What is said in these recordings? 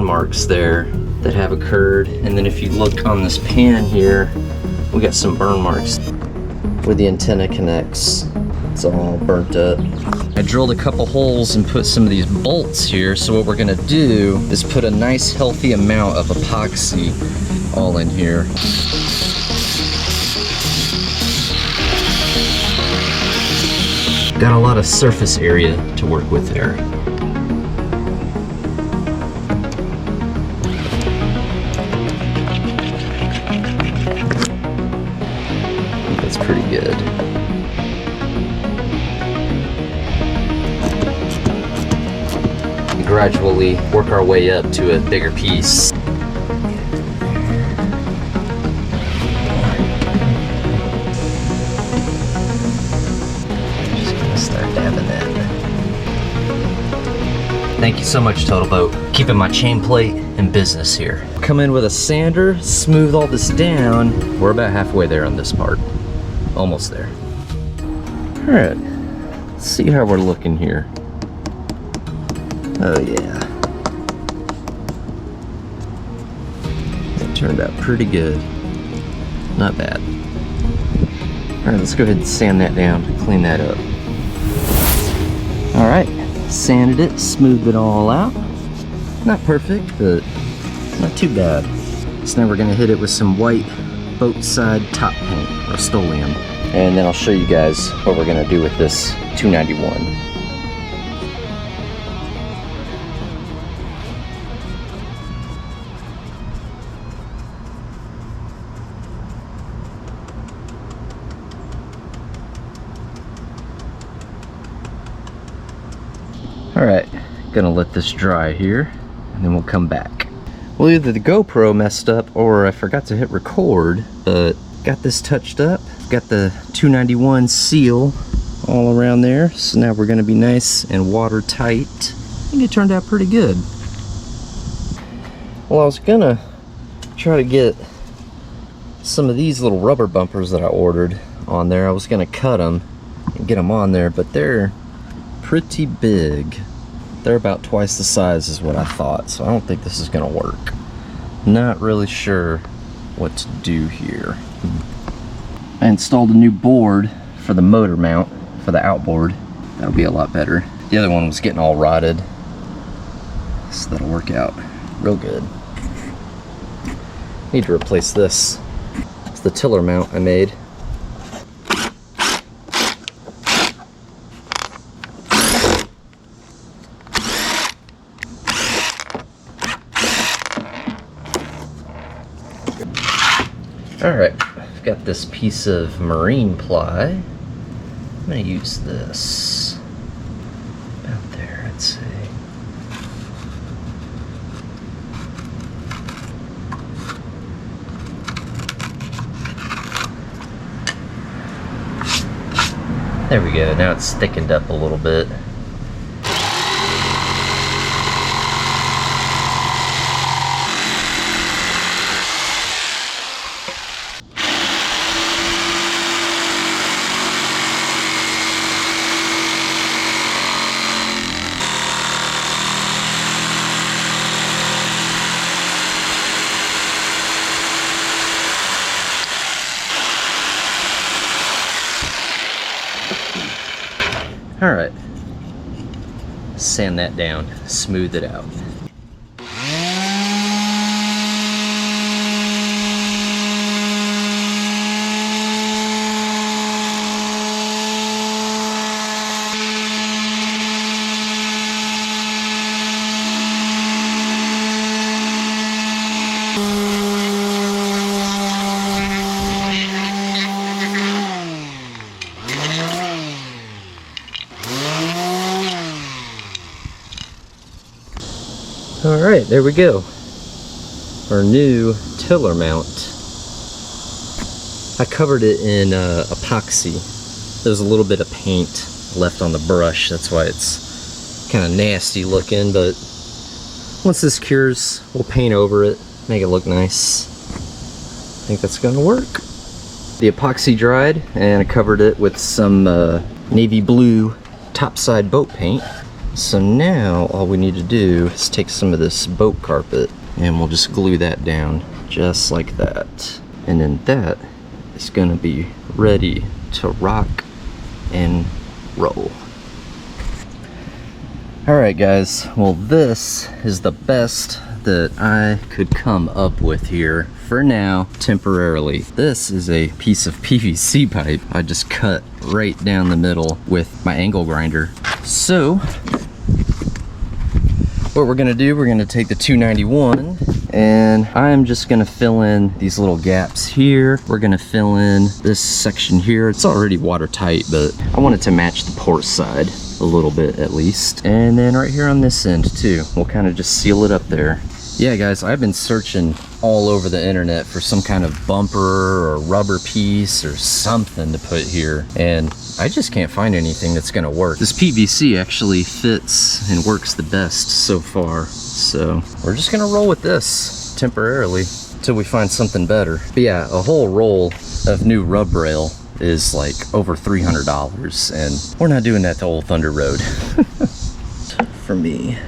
burn marks there that have occurred. And then if you look on this pan here, we got some burn marks where the antenna connects. It's all burnt up. I drilled a couple holes and put some of these bolts here. So what we're gonna do is put a nice healthy amount of epoxy all in here. Got a lot of surface area to work with there. I think that's pretty good. Gradually work our way up to a bigger piece. Just gonna start dabbing that. Thank you so much, Total Boat. Keeping my chain plate in business here. Come in with a sander, smooth all this down. We're about halfway there on this part. Almost there. All right, let's see how we're looking here. Oh yeah. That turned out pretty good. Not bad. Alright, let's go ahead and sand that down, clean that up. Alright, sanded it, smoothed it all out. Not perfect, but not too bad. So now we're gonna hit it with some white boat side top paint, Rust-Oleum. And then I'll show you guys what we're gonna do with this 291. Alright, gonna let this dry here, and then we'll come back. Well, either the GoPro messed up or I forgot to hit record, but got this touched up. Got the 291 seal all around there, so now we're gonna be nice and watertight. I think it turned out pretty good. Well, I was gonna try to get some of these little rubber bumpers that I ordered on there. I was gonna cut them and get them on there, but they're pretty big. They're about twice the size as what I thought, so I don't think this is gonna work. Not really sure what to do here. I installed a new board for the motor mount for the outboard. That'll be a lot better. The other one was getting all rotted, so that'll work out real good. Need to replace this. It's the tiller mount I made. Alright, I've got this piece of marine ply. I'm going to use this about there, I'd say. There we go, now it's thickened up a little bit. Alright, sand that down, smooth it out. Alright, there we go. Our new tiller mount. I covered it in epoxy. There's a little bit of paint left on the brush, that's why it's kind of nasty looking, but once this cures, we'll paint over it, make it look nice. I think that's gonna work. The epoxy dried, and I covered it with some navy blue topside boat paint. So now all we need to do is take some of this boat carpet and we'll just glue that down just like that. And then that is gonna be ready to rock and roll. All right guys, well this is the best that I could come up with here for now, temporarily. This is a piece of PVC pipe I just cut right down the middle with my angle grinder. So what we're gonna do, we're gonna take the 291 and I'm just gonna fill in these little gaps here. We're gonna fill in this section here. It's already watertight, but I want it to match the port side a little bit at least. And then right here on this end too, we'll kind of just seal it up there. Yeah guys, I've been searching all over the internet for some kind of bumper or rubber piece or something to put here, and I just can't find anything that's gonna work. This PVC actually fits and works the best so far, so we're just gonna roll with this temporarily until we find something better. But yeah, a whole roll of new rub rail is like over $300, and we're not doing that to Old Thunder Road. For me.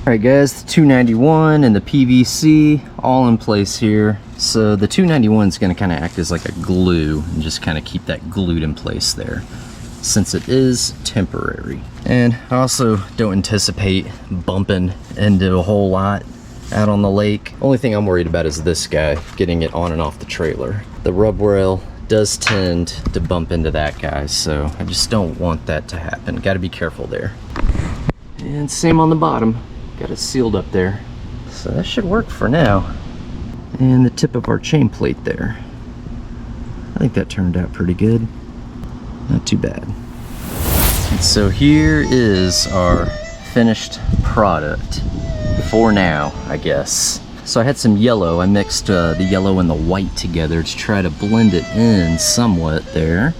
Alright guys, the 291 and the PVC all in place here. So the 291 is going to kind of act as like a glue and just kind of keep that glued in place there, since it is temporary. And I also don't anticipate bumping into a whole lot out on the lake. Only thing I'm worried about is this guy, getting it on and off the trailer. The rub rail does tend to bump into that guy, so I just don't want that to happen. Got to be careful there. And same on the bottom. Got it sealed up there. So that should work for now. And the tip of our chain plate there. I think that turned out pretty good. Not too bad. And so here is our finished product. For now, I guess. So I had some yellow. I mixed the yellow and the white together to try to blend it in somewhat there.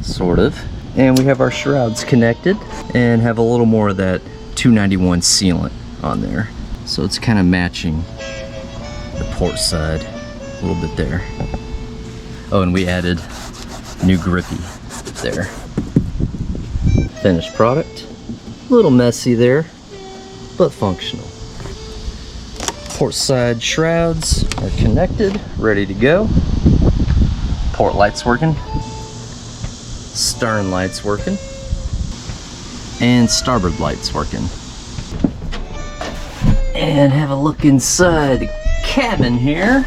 Sort of. And we have our shrouds connected and have a little more of that 291 sealant on there, so it's kind of matching the port side a little bit there. Oh, and we added new grippy there. Finished product, a little messy there, but functional. Port side shrouds are connected, ready to go. Port lights working, stern lights working, and starboard lights working. And have a look inside the cabin here.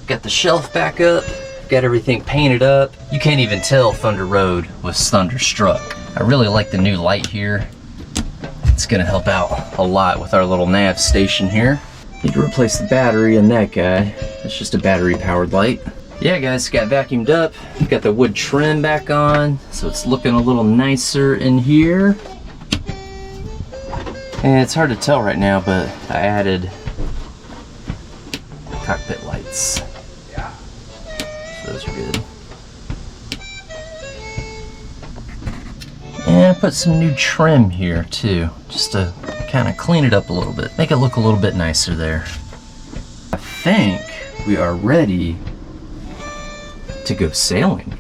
Got the shelf back up, got everything painted up. You can't even tell Thunder Road was thunderstruck. I really like the new light here. It's gonna help out a lot with our little nav station here. Need to replace the battery in that guy. It's just a battery powered light. Yeah guys, got vacuumed up. Got the wood trim back on, so it's looking a little nicer in here. And it's hard to tell right now, but I added cockpit lights. So those are good. And I put some new trim here too, just to kind of clean it up a little bit, make it look a little bit nicer there. I think we are ready to go sailing.